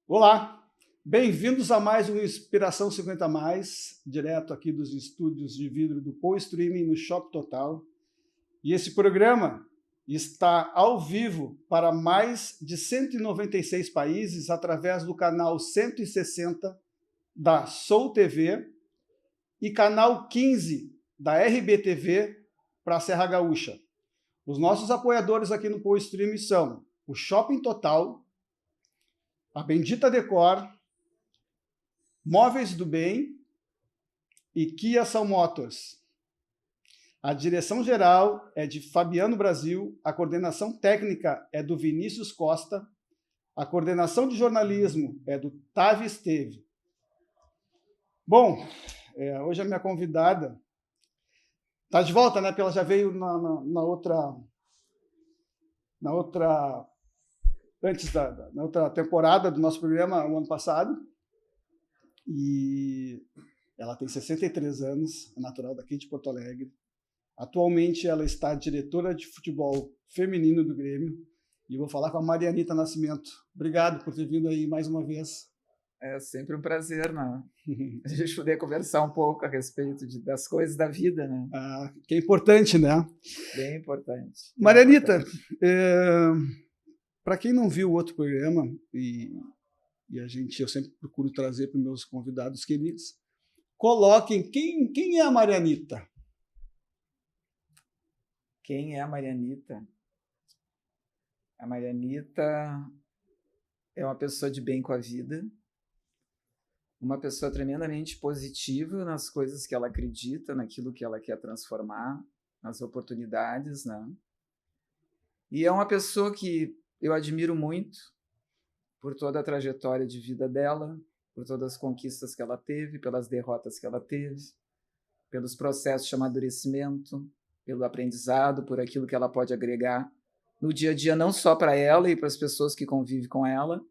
Olá, bem-vindos a mais um Inspiração 50 Mais, direto aqui dos estúdios de vidro do Poa Streaming no Shop Total. E esse programa está ao vivo para mais de 196 países através do canal 160 da Soul TV e canal 15 da RBTV para a Serra Gaúcha. Os nossos apoiadores aqui no Poa Streaming são o Shopping Total, a Bendita Decor, Móveis do Bem e Kia São Motors. A direção geral é de Fabiano Brasil, a coordenação técnica é do Vinícius Costa, a coordenação de jornalismo é do Tavi Esteve. Bom, hoje a minha convidada está de volta, né? Porque ela já veio na outra temporada do nosso programa, o ano passado. E ela tem 63 anos, é natural daqui de Porto Alegre. Atualmente ela está diretora de futebol feminino do Grêmio. E eu vou falar com a Marianita Nascimento. Obrigado por ter vindo aí mais uma vez. É sempre um prazer, né? A gente poder conversar um pouco a respeito das coisas da vida, né? Que é importante, né? Bem importante. Marianita, para quem não viu o outro programa, eu sempre procuro trazer para os meus convidados queridos, coloquem quem é a Marianita? Quem é a Marianita? A Marianita é uma pessoa de bem com a vida, uma pessoa tremendamente positiva nas coisas que ela acredita, naquilo que ela quer transformar, nas oportunidades, né? E é uma pessoa que eu admiro muito por toda a trajetória de vida dela, por todas as conquistas que ela teve, pelas derrotas que ela teve, pelos processos de amadurecimento, pelo aprendizado, por aquilo que ela pode agregar no dia a dia, não só para ela e para as pessoas que convivem com ela.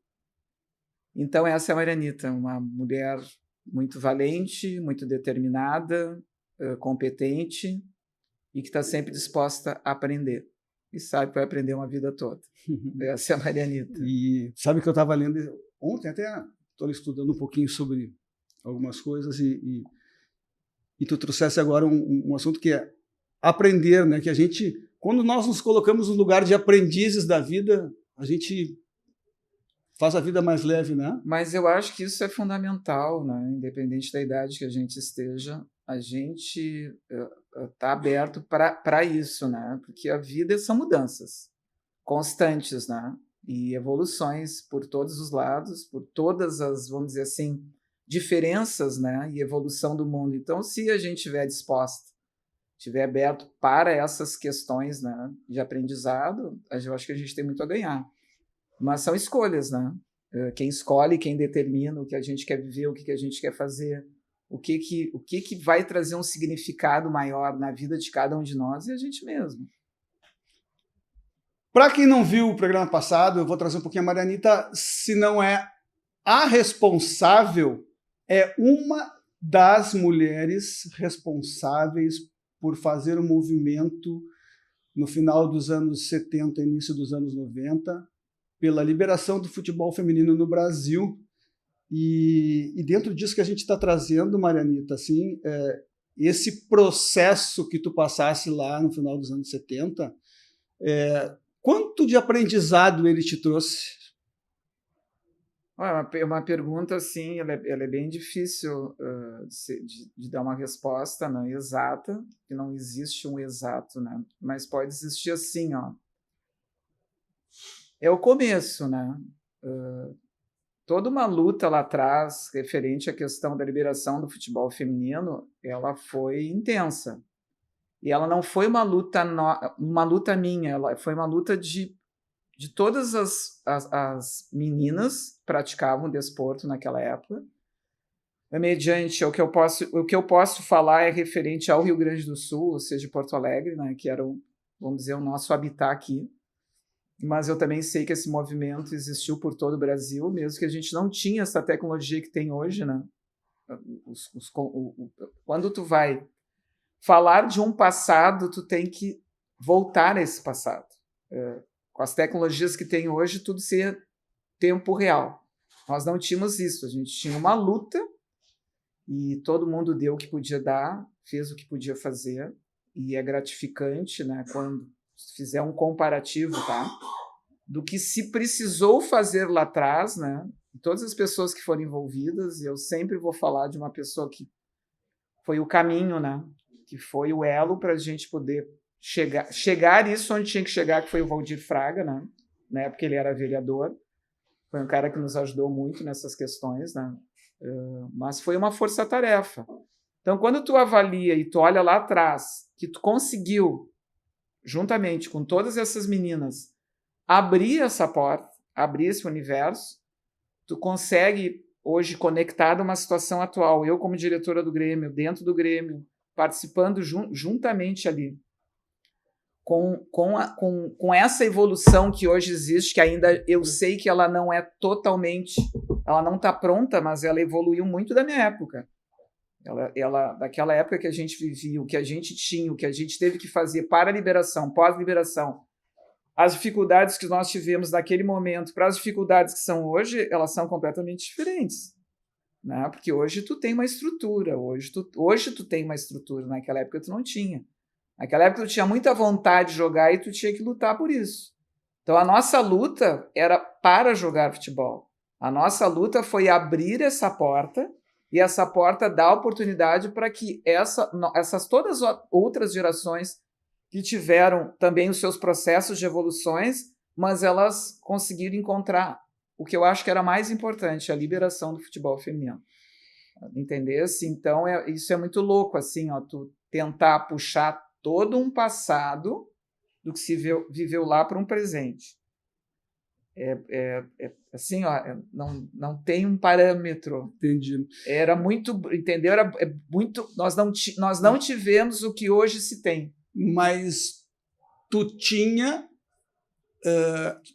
Então, essa é a Marianita, uma mulher muito valente, muito determinada, competente e que está sempre disposta a aprender. E sabe que vai aprender uma vida toda. Essa é a Marianita. E sabe que eu estava lendo ontem, até estou estudando um pouquinho sobre algumas coisas e tu trouxesse agora um assunto que é aprender, né? Que a gente, quando nós nos colocamos no lugar de aprendizes da vida, a gente faz a vida mais leve, né? Mas eu acho que isso é fundamental, né? Independente da idade que a gente esteja, a gente está aberto para isso, né? Porque a vida são mudanças constantes, né? E evoluções por todos os lados, por todas as, vamos dizer assim, diferenças, né? E evolução do mundo. Então, se a gente estiver disposta, estiver aberto para essas questões, né, de aprendizado, eu acho que a gente tem muito a ganhar. Mas são escolhas, né? Quem escolhe, quem determina o que a gente quer viver, o que a gente quer fazer, o que vai trazer um significado maior na vida de cada um de nós e a gente mesmo. Para quem não viu o programa passado, eu vou trazer um pouquinho a Marianita, se não é a responsável, é uma das mulheres responsáveis por fazer o movimento no final dos anos 70, início dos anos 90, pela liberação do futebol feminino no Brasil. E dentro disso que a gente está trazendo, Marianita, assim, esse processo que tu passasse lá no final dos anos 70, quanto de aprendizado ele te trouxe? Uma pergunta, assim, ela é bem difícil de dar uma resposta, né, exata, que não existe um exato, né? Mas pode existir assim, ó. É o começo, né? Toda uma luta lá atrás, referente à questão da liberação do futebol feminino, ela foi intensa. E ela não foi uma luta minha, ela foi uma luta de todas as meninas que praticavam desporto naquela época. Mediante o que eu posso falar é referente ao Rio Grande do Sul, ou seja, Porto Alegre, né, que era, vamos dizer, o nosso habitat aqui. Mas eu também sei que esse movimento existiu por todo o Brasil, mesmo que a gente não tinha essa tecnologia que tem hoje, né? Quando tu vai falar de um passado, tu tem que voltar a esse passado. Com as tecnologias que tem hoje, tudo seria tempo real. Nós não tínhamos isso, a gente tinha uma luta e todo mundo deu o que podia dar, fez o que podia fazer, e é gratificante, né, quando fizer um comparativo, tá, do que se precisou fazer lá atrás, né, todas as pessoas que foram envolvidas, e eu sempre vou falar de uma pessoa que foi o caminho, né, que foi o elo para a gente poder chegar isso onde tinha que chegar, que foi o Valdir Fraga, né, na época ele era vereador, foi um cara que nos ajudou muito nessas questões, né, mas foi uma força-tarefa. Então, quando tu avalia e tu olha lá atrás, que tu conseguiu, juntamente com todas essas meninas, abrir essa porta, abrir esse universo, tu consegue, hoje, conectado a uma situação atual, eu como diretora do Grêmio, dentro do Grêmio, participando juntamente ali, com essa evolução que hoje existe, que ainda eu sei que ela não é totalmente, ela não está pronta, mas ela evoluiu muito da minha época. Daquela época que a gente vivia, o que a gente tinha, o que a gente teve que fazer para a liberação, pós-liberação, as dificuldades que nós tivemos naquele momento para as dificuldades que são hoje, elas são completamente diferentes, né? Porque hoje tu tem uma estrutura, hoje tu tem uma estrutura, naquela época tu não tinha. Naquela época tu tinha muita vontade de jogar e tu tinha que lutar por isso. Então a nossa luta era para jogar futebol. A nossa luta foi abrir essa porta e essa porta dá oportunidade para que essas todas outras gerações que tiveram também os seus processos de evoluções, mas elas conseguiram encontrar o que eu acho que era mais importante, a liberação do futebol feminino. Entendeu? Então, isso é muito louco, assim, ó, tu tentar puxar todo um passado do que se viveu lá para um presente. Assim, ó, não tem um parâmetro. Entendi. Era muito, entendeu? Muito. Nós não tivemos o que hoje se tem. Mas tu tinha.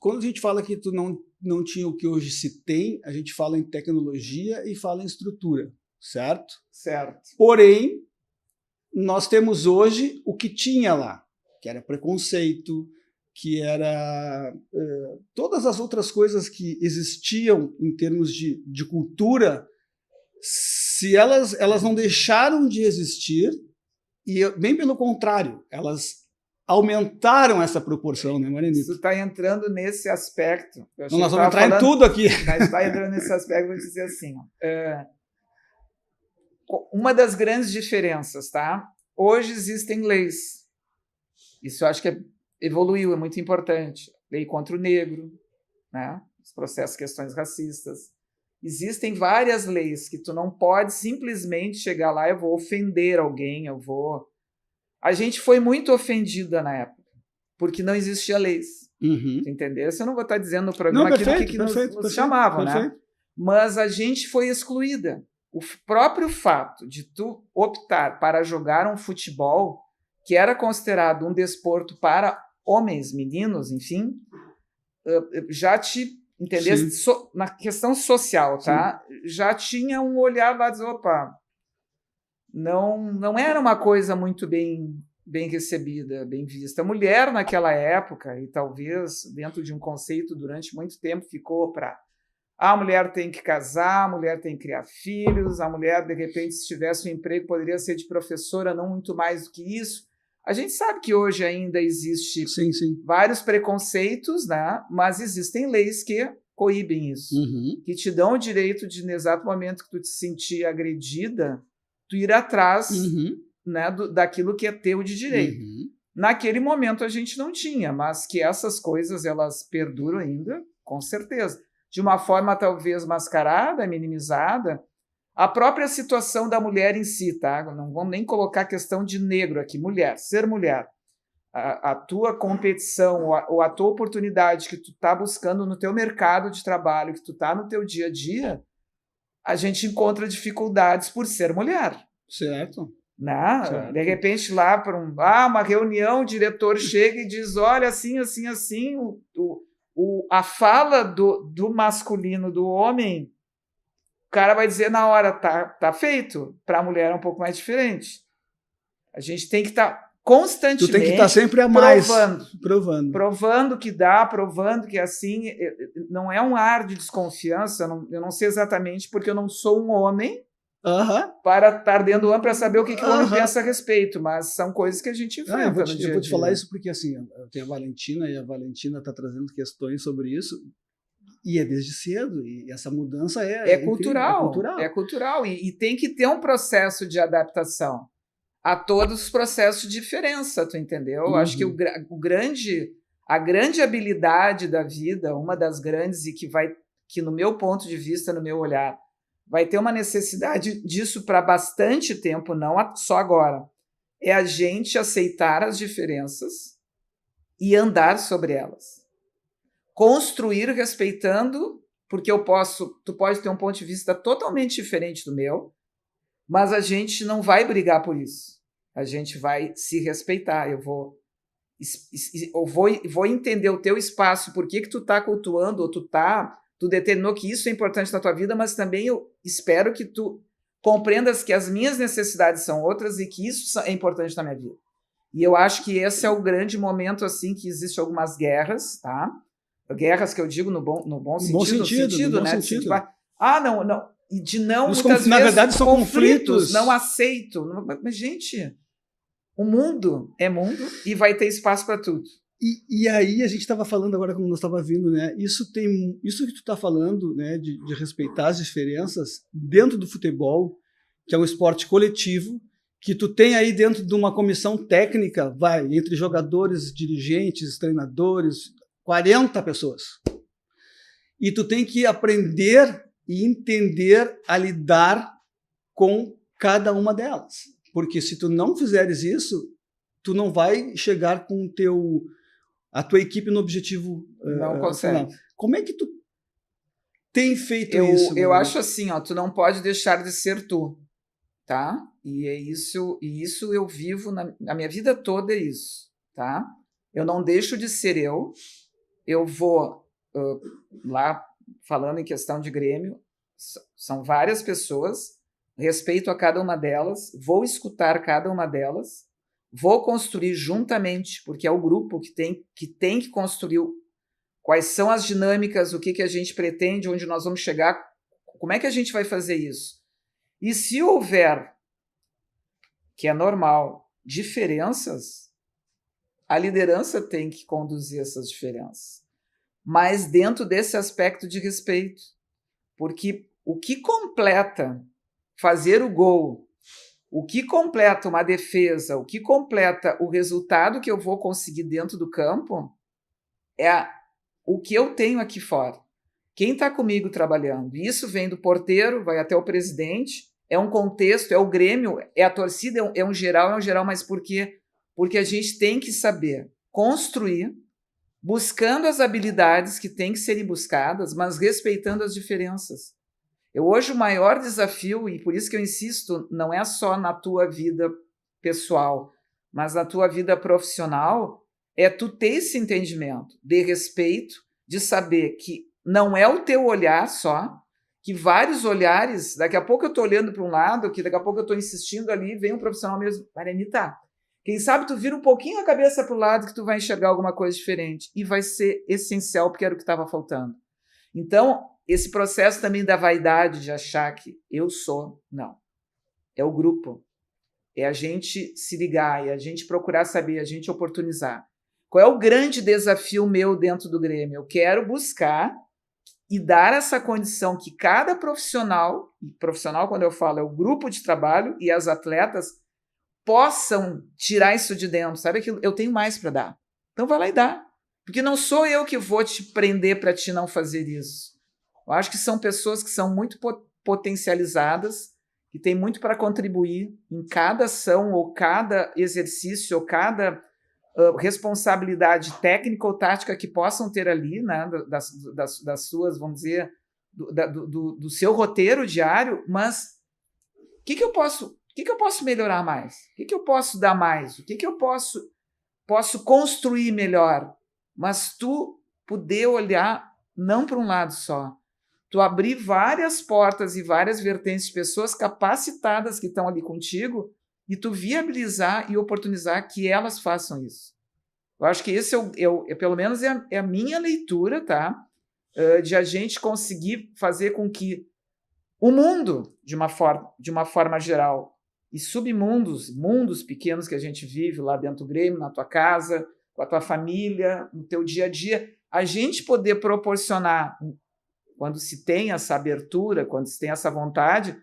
Quando a gente fala que tu não tinha o que hoje se tem, a gente fala em tecnologia e fala em estrutura, certo? Certo. Porém, nós temos hoje o que tinha lá, que era preconceito, que era todas as outras coisas que existiam em termos de cultura, se elas não deixaram de existir, e bem pelo contrário, elas aumentaram essa proporção, né, Marianita? Isso está entrando nesse aspecto. Nós vamos entrar em tudo aqui. Mas está entrando nesse aspecto, vou dizer assim, uma das grandes diferenças, tá? Hoje existem leis. Isso eu acho que evoluiu, é muito importante. Lei contra o negro, né? Os processos, questões racistas. Existem várias leis que tu não pode simplesmente chegar lá e eu vou ofender alguém, A gente foi muito ofendida na época, porque não existia leis. Uhum. Entendeu? Eu não vou estar dizendo no programa aquilo que nos chamavam, né? Mas a gente foi excluída. O próprio fato de tu optar para jogar um futebol, que era considerado um desporto para homens, meninos, enfim, já te... Entendeu? Na questão social, tá? Sim. Já tinha um olhar lá de dizer, opa, não era uma coisa muito bem recebida, bem vista. A mulher naquela época, e talvez dentro de um conceito durante muito tempo, ficou para a mulher tem que casar, a mulher tem que criar filhos, a mulher, de repente, se tivesse um emprego, poderia ser de professora, não muito mais do que isso. A gente sabe que hoje ainda existe vários preconceitos, né? Mas existem leis que coíbem isso, que te dão o direito de, no exato momento que tu te sentir agredida, tu ir atrás né, daquilo que é teu de direito. Naquele momento a gente não tinha, mas que essas coisas elas perduram ainda, com certeza. De uma forma talvez mascarada, minimizada, a própria situação da mulher em si, tá? Não vamos nem colocar a questão de negro aqui, mulher, ser mulher. A tua competição ou a tua oportunidade que tu está buscando no teu mercado de trabalho, que tu está no teu dia a dia, a gente encontra dificuldades por ser mulher. Certo. Né? Certo. De repente, lá para uma reunião, o diretor chega e diz, olha, assim, a fala do masculino, do homem, o cara vai dizer na hora, tá feito. Para a mulher é um pouco mais diferente. A gente tem que estar... constantemente. Tu tem que estar sempre a mais. Provando. Provando que dá, provando que assim. Não é um ar de desconfiança, eu não sei exatamente, porque eu não sou um homem para estar dentro do homem para saber o que o homem pensa a respeito, mas são coisas que a gente enfrenta no dia a dia. Eu vou te falar isso porque assim, eu tenho a Valentina, e a Valentina está trazendo questões sobre isso. E é desde cedo, e essa mudança é cultural. É cultural. E tem que ter um processo de adaptação a todos os processos de diferença, tu entendeu? Eu acho que a grande habilidade da vida, uma das grandes, e que no meu ponto de vista, no meu olhar, vai ter uma necessidade disso para bastante tempo, não só agora, é a gente aceitar as diferenças e andar sobre elas. Construir respeitando, porque tu pode ter um ponto de vista totalmente diferente do meu, mas a gente não vai brigar por isso. A gente vai se respeitar. Eu vou entender o teu espaço, por que tu tá cultuando, ou tu determinou que isso é importante na tua vida, mas também eu espero que tu compreendas que as minhas necessidades são outras e que isso é importante na minha vida. E eu acho que esse é o grande momento, assim, que existem algumas guerras, tá? Guerras que eu digo no bom sentido, né? Sentido. Não. E de não, muitas vezes, na verdade, são conflitos. Não aceito. Mas, gente, o mundo é mundo e vai ter espaço para tudo. E aí a gente estava falando agora, como nós estava vindo, né? Isso que tu está falando, né? De respeitar as diferenças dentro do futebol, que é um esporte coletivo, que tu tem aí dentro de uma comissão técnica, entre jogadores, dirigentes, treinadores, 40 pessoas. E tu tem que aprender e entender a lidar com cada uma delas. Porque se tu não fizeres isso, tu não vai chegar com a tua equipe no objetivo não consegue. Final. Como é que tu tem feito isso? Eu acho assim, tu não pode deixar de ser tu, tá? E é isso, eu vivo na minha vida toda, é isso, tá? Eu não deixo de ser eu. Eu vou lá, falando em questão de Grêmio, são várias pessoas, respeito a cada uma delas, vou escutar cada uma delas, vou construir juntamente, porque é o grupo que tem que construir quais são as dinâmicas, o que a gente pretende, onde nós vamos chegar, como é que a gente vai fazer isso. E se houver, que é normal, diferenças, a liderança tem que conduzir essas diferenças, mas dentro desse aspecto de respeito, porque o que completa fazer o gol, o que completa uma defesa, o que completa o resultado que eu vou conseguir dentro do campo é o que eu tenho aqui fora. Quem está comigo trabalhando? Isso vem do porteiro, vai até o presidente, é um contexto, é o Grêmio, é a torcida, é um geral, mas por quê? Porque a gente tem que saber construir, buscando as habilidades que têm que serem buscadas, mas respeitando as diferenças. Hoje o maior desafio, e por isso que eu insisto, não é só na tua vida pessoal, mas na tua vida profissional, é tu ter esse entendimento de respeito, de saber que não é o teu olhar só, que vários olhares, daqui a pouco eu estou olhando para um lado, que daqui a pouco eu estou insistindo ali, vem um profissional mesmo, Marianita, quem sabe tu vira um pouquinho a cabeça para o lado que tu vai enxergar alguma coisa diferente, e vai ser essencial, porque era o que estava faltando. Então, esse processo também da vaidade de achar que eu sou, não. É o grupo. É a gente se ligar, é a gente procurar saber, a gente oportunizar. Qual é o grande desafio meu dentro do Grêmio? Eu quero buscar e dar essa condição que cada profissional quando eu falo é o grupo de trabalho e as atletas, possam tirar isso de dentro. Sabe que eu tenho mais para dar. Então vai lá e dá. Porque não sou eu que vou te prender para te não fazer isso. Eu acho que são pessoas que são muito potencializadas, que têm muito para contribuir em cada ação, ou cada exercício, ou cada responsabilidade técnica ou tática que possam ter ali, né, das suas, vamos dizer, do seu roteiro diário, mas o que eu posso melhorar mais? O que eu posso dar mais? O que eu posso construir melhor? Mas tu poder olhar não para um lado só, tu abrir várias portas e várias vertentes de pessoas capacitadas que estão ali contigo e tu viabilizar e oportunizar que elas façam isso. Eu acho que esse pelo menos é a minha leitura, tá? De a gente conseguir fazer com que o mundo, de uma forma geral, e submundos, mundos pequenos que a gente vive lá dentro do Grêmio, na tua casa, com a tua família, no teu dia a dia, a gente poder proporcionar, quando se tem essa abertura, quando se tem essa vontade,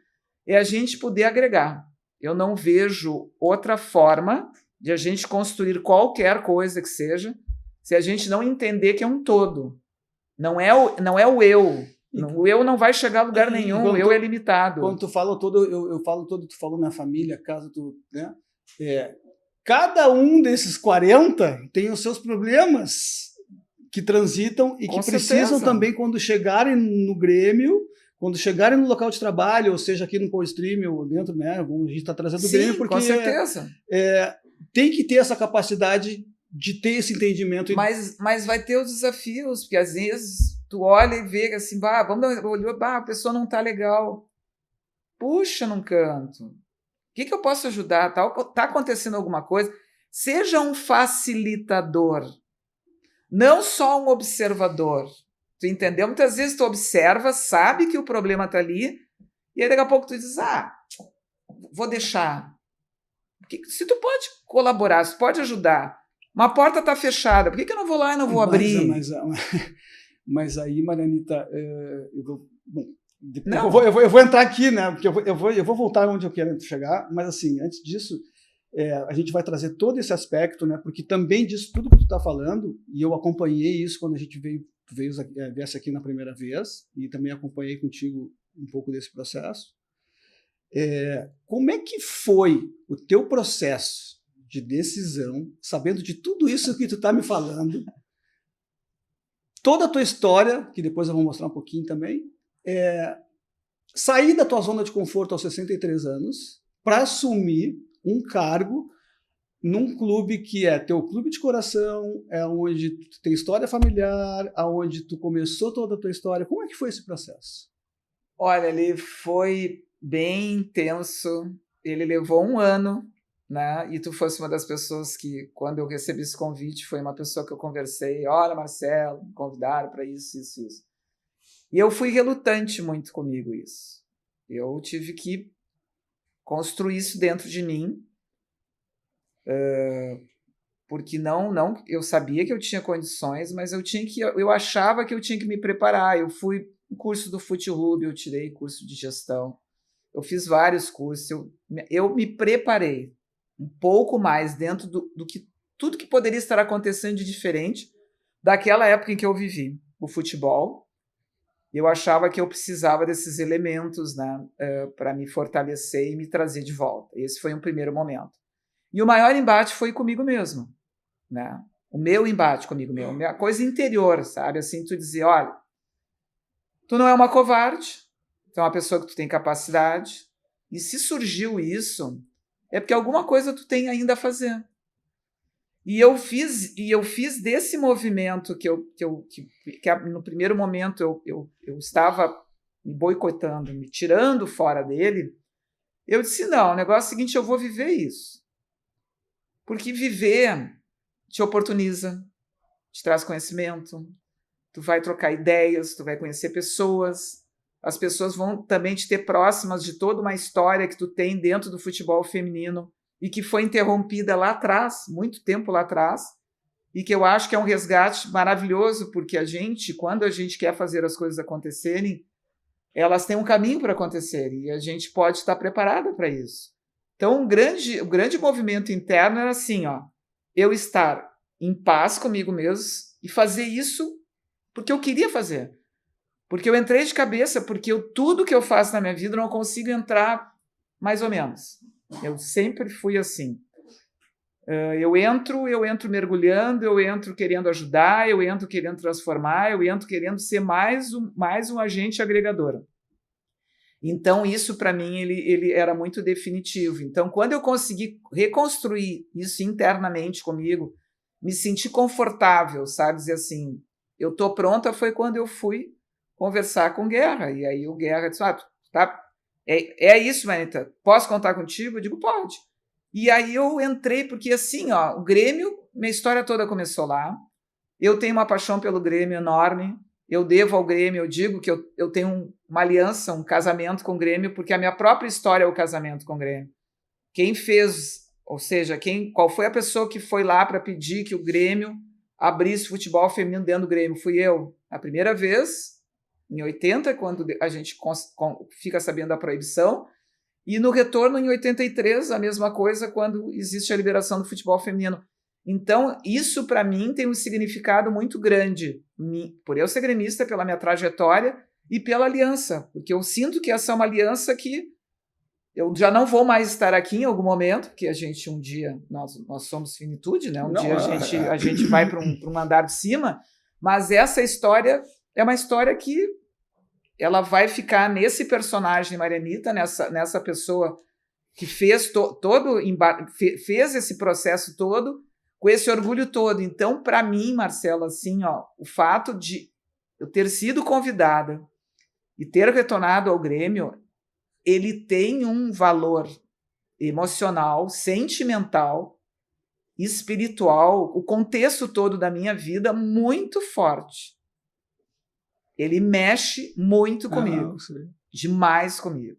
é a gente poder agregar. Eu não vejo outra forma de a gente construir qualquer coisa que seja, se a gente não entender que é um todo. Não é o eu. O eu não vai chegar a lugar nenhum, o eu é limitado. Quando tu fala todo, eu falo todo, tu falou minha família, casa, né? Cada um desses 40 tem os seus problemas que transitam e que precisam também, quando chegarem no Grêmio, quando chegarem no local de trabalho, ou seja, aqui no PoiStream ou dentro, né? A gente está trazendo o Grêmio, porque com certeza. Tem que ter essa capacidade de ter esse entendimento. Mas vai ter os desafios, porque às vezes tu olha e vê assim, a pessoa não está legal. Puxa num canto. O que eu posso ajudar? Tá acontecendo alguma coisa? Seja um facilitador, não só um observador. Tu entendeu? Muitas vezes tu observa, sabe que o problema está ali, e aí daqui a pouco tu diz, vou deixar. Se tu pode colaborar, se tu pode ajudar, uma porta está fechada, por que eu não vou lá e não vou abrir? Mas aí, Marianita, eu vou entrar aqui, né? Porque eu vou voltar onde eu quero chegar, mas assim, antes disso, a gente vai trazer todo esse aspecto, né? Porque também disso tudo que tu está falando, e eu acompanhei isso quando a gente viesse aqui na primeira vez, e também acompanhei contigo um pouco desse processo. Como é que foi o teu processo de decisão, sabendo de tudo isso que tu está me falando, toda a tua história, que depois eu vou mostrar um pouquinho também, sair da tua zona de conforto aos 63 anos para assumir um cargo num clube que é teu clube de coração, é onde tu tem história familiar, aonde tu começou toda a tua história. Como é que foi esse processo? Olha, ele foi bem intenso, ele levou 1 ano, né? E tu fosse uma das pessoas que, quando eu recebi esse convite, foi uma pessoa que eu conversei, olha, Marcelo, me convidaram para isso. E eu fui relutante muito comigo isso. Eu tive que construir isso dentro de mim, porque eu sabia que eu tinha condições, mas eu achava que eu tinha que me preparar. Eu fui no curso do FuteRub, eu tirei curso de gestão, eu fiz vários cursos, eu me preparei um pouco mais dentro do que tudo que poderia estar acontecendo de diferente daquela época em que eu vivi o futebol. Eu achava que eu precisava desses elementos, né, para me fortalecer e me trazer de volta. Esse foi um primeiro momento. E o maior embate foi comigo mesmo, né? O meu embate comigo mesmo, a coisa interior, sabe? Assim, tu dizer, olha, tu não é uma covarde, tu é uma pessoa que tu tem capacidade, e se surgiu isso, é porque alguma coisa tu tem ainda a fazer. E eu fiz desse movimento que no primeiro momento eu estava me boicotando, me tirando fora dele, eu disse, não, o negócio é o seguinte, eu vou viver isso. Porque viver te oportuniza, te traz conhecimento, tu vai trocar ideias, tu vai conhecer pessoas, as pessoas vão também te ter próximas de toda uma história que tu tem dentro do futebol feminino e que foi interrompida lá atrás, muito tempo lá atrás, e que eu acho que é um resgate maravilhoso, porque quando a gente quer fazer as coisas acontecerem, elas têm um caminho para acontecer e a gente pode estar preparada para isso. Então, o grande movimento interno era assim, eu estar em paz comigo mesmo e fazer isso porque eu queria fazer. Porque eu entrei de cabeça, porque tudo que eu faço na minha vida eu não consigo entrar mais ou menos. Eu sempre fui assim. Eu entro mergulhando, eu entro querendo ajudar, eu entro querendo transformar, eu entro querendo ser mais um agente agregador. Então, isso para mim ele era muito definitivo. Então, quando eu consegui reconstruir isso internamente comigo, me senti confortável, sabe? Dizer assim, eu estou pronta, foi quando eu fui conversar com o Guerra. E aí o Guerra disse, tá, é isso, Manita, posso contar contigo? Eu digo, pode. E aí eu entrei, porque assim, ó, o Grêmio, minha história toda começou lá. Eu tenho uma paixão pelo Grêmio enorme. Eu devo ao Grêmio, eu digo que eu tenho uma aliança, um casamento com o Grêmio, porque a minha própria história é o casamento com o Grêmio. Quem fez, ou seja, qual foi a pessoa que foi lá para pedir que o Grêmio abrisse futebol feminino dentro do Grêmio? Fui eu. A primeira vez, em 80, quando a gente fica sabendo da proibição, e no retorno, em 83, a mesma coisa, quando existe a liberação do futebol feminino. Então, isso para mim tem um significado muito grande, por eu ser gremista, pela minha trajetória e pela aliança, porque eu sinto que essa é uma aliança que eu já não vou mais estar aqui em algum momento, porque a gente um dia, nós somos finitude, né? Dia a gente vai para um andar de cima, mas essa história é uma história que ela vai ficar nesse personagem Marianita, nessa pessoa que fez fez esse processo todo, com esse orgulho todo. Então, para mim, Marcelo, assim, ó, o fato de eu ter sido convidada e ter retornado ao Grêmio, ele tem um valor emocional, sentimental, espiritual, o contexto todo da minha vida muito forte. Ele mexe muito comigo, demais comigo.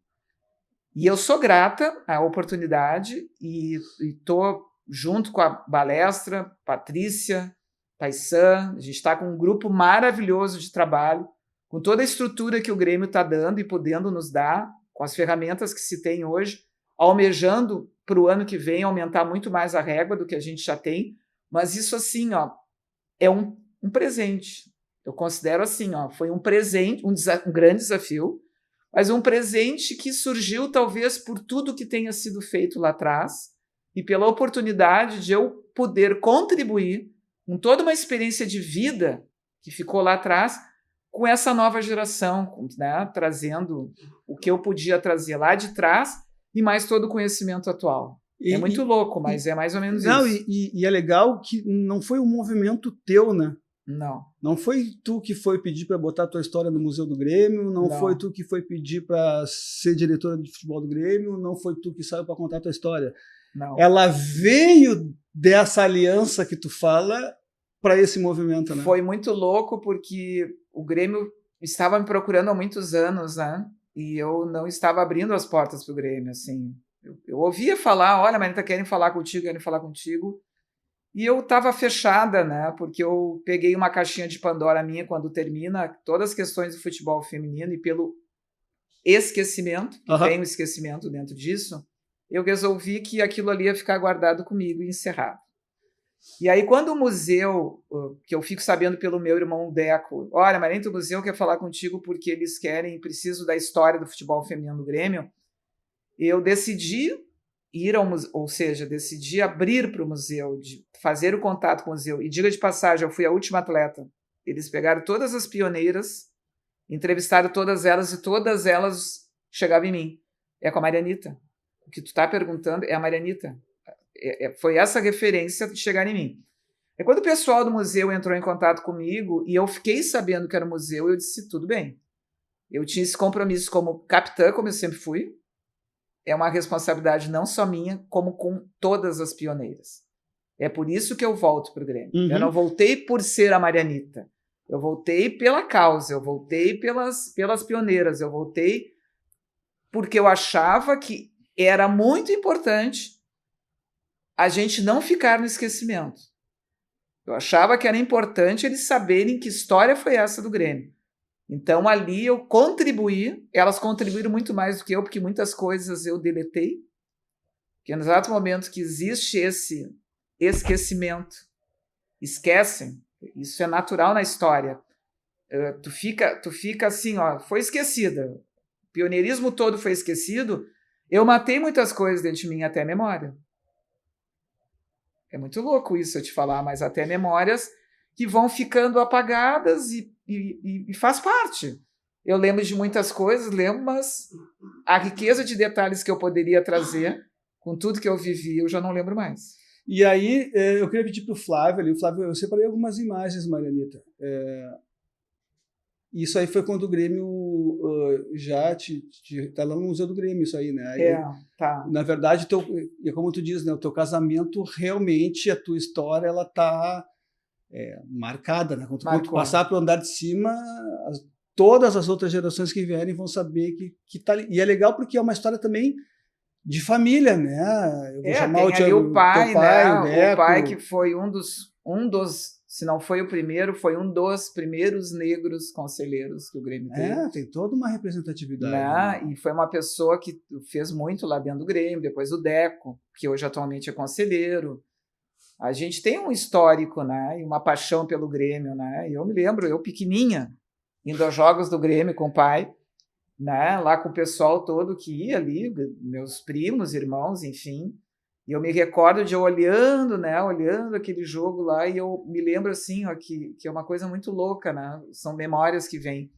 E eu sou grata à oportunidade e estou junto com a Balestra, Patrícia, Taissan, a gente está com um grupo maravilhoso de trabalho, com toda a estrutura que o Grêmio está dando e podendo nos dar, com as ferramentas que se tem hoje, almejando para o ano que vem aumentar muito mais a régua do que a gente já tem, mas isso assim, ó, é um presente. Eu considero assim, ó, foi um presente, um grande desafio, mas um presente que surgiu talvez por tudo que tenha sido feito lá atrás e pela oportunidade de eu poder contribuir com toda uma experiência de vida que ficou lá atrás com essa nova geração, né, trazendo o que eu podia trazer lá de trás e mais todo o conhecimento atual. É muito louco, mas é mais ou menos isso. E é legal que não foi um movimento teu, né? Não. Não foi tu que foi pedir para botar a tua história no Museu do Grêmio, não foi tu que foi pedir para ser diretora de futebol do Grêmio, não foi tu que saiu para contar a tua história. Não. Ela veio dessa aliança que tu fala para esse movimento, né? Foi muito louco porque o Grêmio estava me procurando há muitos anos, né? E eu não estava abrindo as portas para o Grêmio, assim. Eu ouvia falar, olha, Marianita, querem falar contigo. E eu estava fechada, né? Porque eu peguei uma caixinha de Pandora minha quando termina todas as questões do futebol feminino e pelo esquecimento, que tem um esquecimento dentro disso, eu resolvi que aquilo ali ia ficar guardado comigo e encerrado. E aí, quando o museu, que eu fico sabendo pelo meu irmão Deco, olha, Marianita, o museu quer falar contigo porque eles preciso da história do futebol feminino do Grêmio, eu decidi ir ao museu, ou seja, decidi abrir para o museu, de fazer o contato com o museu. E diga de passagem, eu fui a última atleta. Eles pegaram todas as pioneiras, entrevistaram todas elas e todas elas chegavam em mim. É com a Marianita. O que tu está perguntando é a Marianita. Foi essa referência de chegar em mim. E quando o pessoal do museu entrou em contato comigo e eu fiquei sabendo que era o museu, eu disse, tudo bem. Eu tinha esse compromisso como capitã, como eu sempre fui. É uma responsabilidade não só minha, como com todas as pioneiras. É por isso que eu volto para o Grêmio. Eu não voltei por ser a Marianita. Eu voltei pela causa, eu voltei pelas pioneiras, eu voltei porque eu achava que era muito importante a gente não ficar no esquecimento. Eu achava que era importante eles saberem que história foi essa do Grêmio. Então, ali eu contribuí, elas contribuíram muito mais do que eu, porque muitas coisas eu deletei, porque no exato momento que existe esse esquecimento, esquecem, isso é natural na história, tu fica assim, ó, foi esquecida, o pioneirismo todo foi esquecido, eu matei muitas coisas dentro de mim, até memória. É muito louco isso eu te falar, mas até memórias que vão ficando apagadas e faz parte. Eu lembro de muitas coisas, mas a riqueza de detalhes que eu poderia trazer com tudo que eu vivi, eu já não lembro mais. E aí, eu queria pedir para o Flávio ali. Flávio, eu separei algumas imagens, Marianita. Isso aí foi quando o Grêmio já tá lá no Museu do Grêmio, isso aí, né? Aí, tá. Na verdade, como tu diz, né? O teu casamento, realmente, a tua história, ela tá marcada, né? Quando tu passar para o andar de cima, todas as outras gerações que vierem vão saber que tá ali. E é legal porque é uma história também de família, né? Eu vou chamar o pai, teu pai, né? o Deco. O pai que foi um dos, se não foi o primeiro, foi um dos primeiros negros conselheiros que o Grêmio teve. Tem toda uma representatividade. Né? E foi uma pessoa que fez muito lá dentro do Grêmio, depois o Deco, que hoje atualmente é conselheiro. A gente tem um histórico, né? E uma paixão pelo Grêmio, né? E eu me lembro, eu pequenininha, indo aos jogos do Grêmio com o pai, né? Lá com o pessoal todo que ia ali, meus primos, irmãos, enfim. E eu me recordo de eu olhando, né? Olhando aquele jogo lá, e eu me lembro assim, ó, que é uma coisa muito louca, né? São memórias que vêm.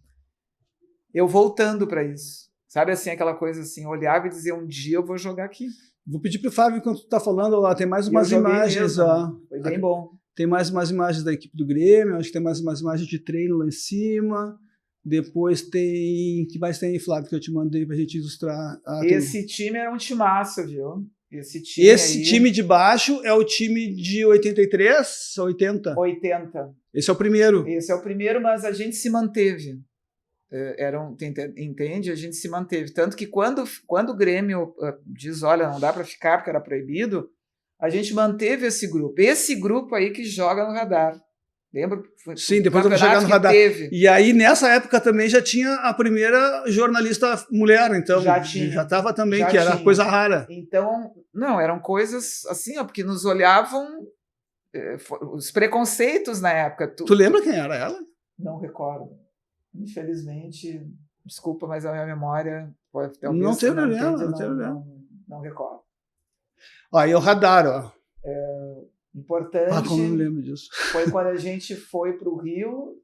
Eu voltando para isso. Sabe assim, aquela coisa assim, olhava e dizia, um dia eu vou jogar aqui. Vou pedir para o Fábio, enquanto tu está falando, lá tem mais umas imagens. Mesmo, ó. Foi bem bom. Tem mais umas imagens da equipe do Grêmio, acho que tem mais umas imagens de treino lá em cima. Depois tem... que mais tem aí, Flávio, que eu te mandei para a gente ilustrar? Esse time era um timaço, viu? Esse time de baixo é o time de 83, 80? 80. Esse é o primeiro? Esse é o primeiro, mas a gente se manteve. Entende? A gente se manteve. Tanto que quando o Grêmio diz, olha, não dá para ficar porque era proibido, a gente manteve esse grupo. Esse grupo aí que joga no Radar. Lembra? Sim, depois eu vou chegar no Radar. E aí, nessa época, também já tinha a primeira jornalista mulher, então. Já estava também, que era coisa rara. Então, não, eram coisas assim, ó, porque nos olhavam os preconceitos na época. Tu lembra quem era ela? Não recordo. Infelizmente, desculpa, mas a minha memória pode ter não tem problema, não recordo. Aí o Radar, ó. Importante. Como eu não lembro disso. Foi quando a gente foi para o Rio.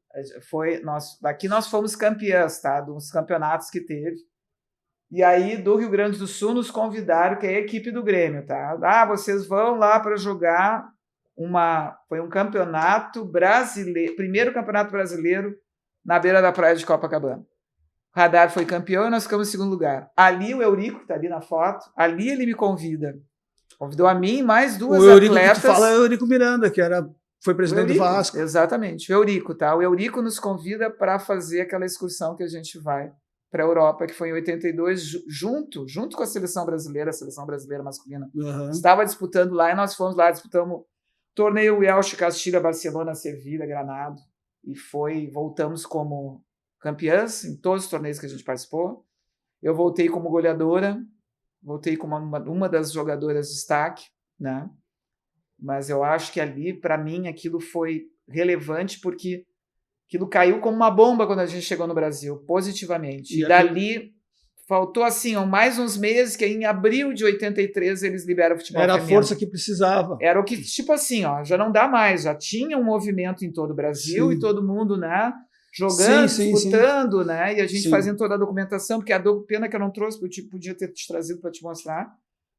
Daqui nós fomos campeãs, tá? Dos campeonatos que teve. E aí, do Rio Grande do Sul, nos convidaram, que é a equipe do Grêmio, tá? Vocês vão lá para jogar foi um campeonato brasileiro, primeiro campeonato brasileiro na beira da praia de Copacabana. O Radar foi campeão e nós ficamos em segundo lugar. Ali o Eurico, que está ali na foto, ali ele me convida. Convidou a mim e mais duas atletas. O Eurico que tu fala é o Eurico Miranda, que foi presidente do Vasco. Exatamente, o Eurico, tá? O Eurico nos convida para fazer aquela excursão que a gente vai para a Europa, que foi em 82, junto com a seleção brasileira masculina. Uhum. Estava disputando lá e nós fomos lá, disputamos torneio Elche, Castilha, Barcelona, Sevilha, Granado, e voltamos como campeãs em todos os torneios que a gente participou. Eu voltei como goleadora, voltei como uma das jogadoras de destaque, né? Mas eu acho que ali, para mim, aquilo foi relevante porque aquilo caiu como uma bomba quando a gente chegou no Brasil, positivamente. E dali faltou assim, mais uns meses, que em abril de 83 eles liberam o futebol feminino. Era a força que precisava. Era o que, tipo assim, já não dá mais, já tinha um movimento em todo o Brasil. Sim. E todo mundo, né, jogando, disputando, sim. Né, e a gente fazendo toda a documentação, porque pena que eu não trouxe, porque eu podia ter te trazido para te mostrar,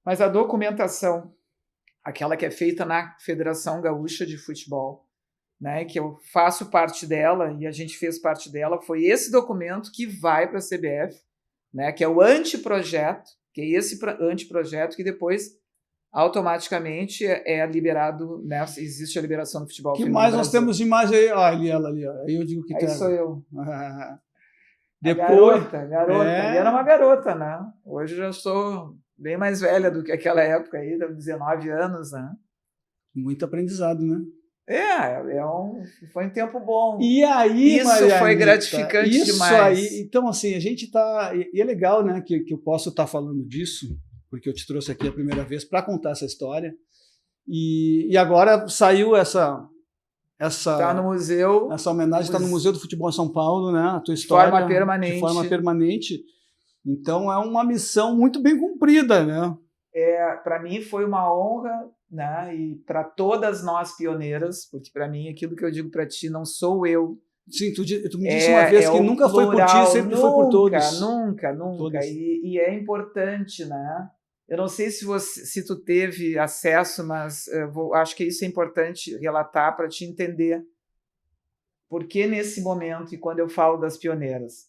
mas a documentação, aquela que é feita na Federação Gaúcha de Futebol, né, que eu faço parte dela e a gente fez parte dela, foi esse documento que vai para a CBF, né, que é o anteprojeto, que é esse anteprojeto que depois automaticamente é liberado, né, existe a liberação do futebol feminino. Que mais nós temos imagem aí? Ela ali, ó. Aí eu digo que aí tem. sou eu. Depois, garota. Era uma garota, né? Hoje eu já sou bem mais velha do que aquela época aí, 19 anos, né? Muito aprendizado, né? Foi um tempo bom. E aí, isso Marianita, foi gratificante demais. Aí, então, assim, a gente tá... E é legal, né, que eu posso estar falando disso, porque eu te trouxe aqui a primeira vez para contar essa história. E agora saiu essa tá no museu. Essa homenagem está no Museu do Futebol em São Paulo, né? A tua história. De forma permanente. Então, é uma missão muito bem cumprida, né? Para mim foi uma honra, né? E para todas nós pioneiras, porque para mim aquilo que eu digo para ti não sou eu. Sim, tu me disse uma vez que nunca foi por ti, sempre foi por todos. Nunca. E é importante, né? Eu não sei se tu teve acesso, mas acho que isso é importante relatar para te entender. Por que nesse momento, e quando eu falo das pioneiras?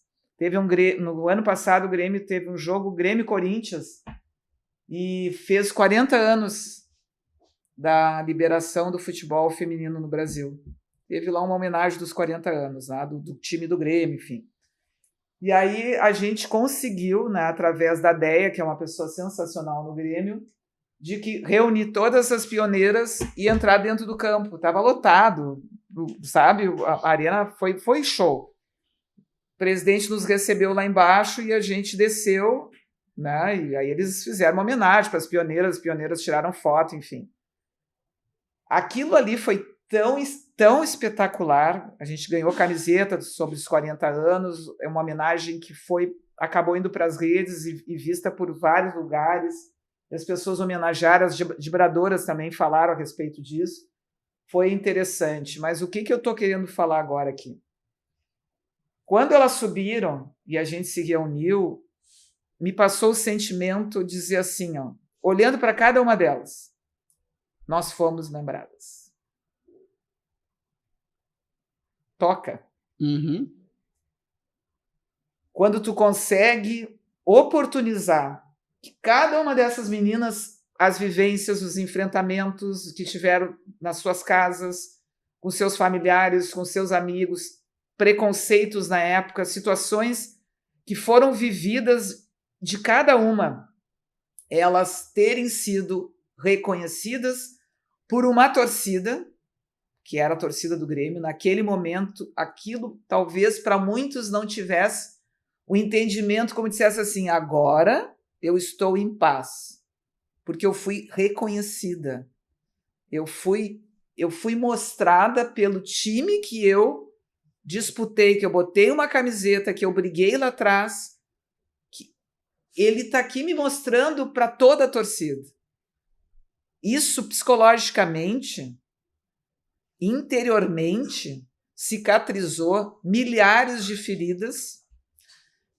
No ano passado, o Grêmio teve um jogo, Grêmio-Corinthians, e fez 40 anos da liberação do futebol feminino no Brasil. Teve lá uma homenagem dos 40 anos, né, do time do Grêmio, enfim. E aí a gente conseguiu, né, através da Deia, que é uma pessoa sensacional no Grêmio, de que reunir todas as pioneiras e entrar dentro do campo. Estava lotado, sabe? A arena foi show. O presidente nos recebeu lá embaixo e a gente desceu, né? E aí eles fizeram uma homenagem para as pioneiras tiraram foto, enfim. Aquilo ali foi tão espetacular. A gente ganhou camiseta sobre os 40 anos, é uma homenagem que acabou indo para as redes e vista por vários lugares. As pessoas homenagearam, as vibradoras também falaram a respeito disso. Foi interessante. Mas o que eu estou querendo falar agora aqui? Quando elas subiram e a gente se reuniu, me passou o sentimento de dizer assim, ó, olhando para cada uma delas, nós fomos lembradas. Toca. Uhum. Quando tu consegue oportunizar que cada uma dessas meninas, as vivências, os enfrentamentos que tiveram nas suas casas, com seus familiares, com seus amigos, preconceitos na época, situações que foram vividas de cada uma, elas terem sido reconhecidas por uma torcida, que era a torcida do Grêmio, naquele momento, aquilo talvez para muitos não tivesse o entendimento como dissesse assim, agora eu estou em paz, porque eu fui reconhecida, eu fui mostrada pelo time que eu disputei, que eu botei uma camiseta, que eu briguei lá atrás, que ele está aqui me mostrando para toda a torcida. Isso psicologicamente, interiormente, cicatrizou milhares de feridas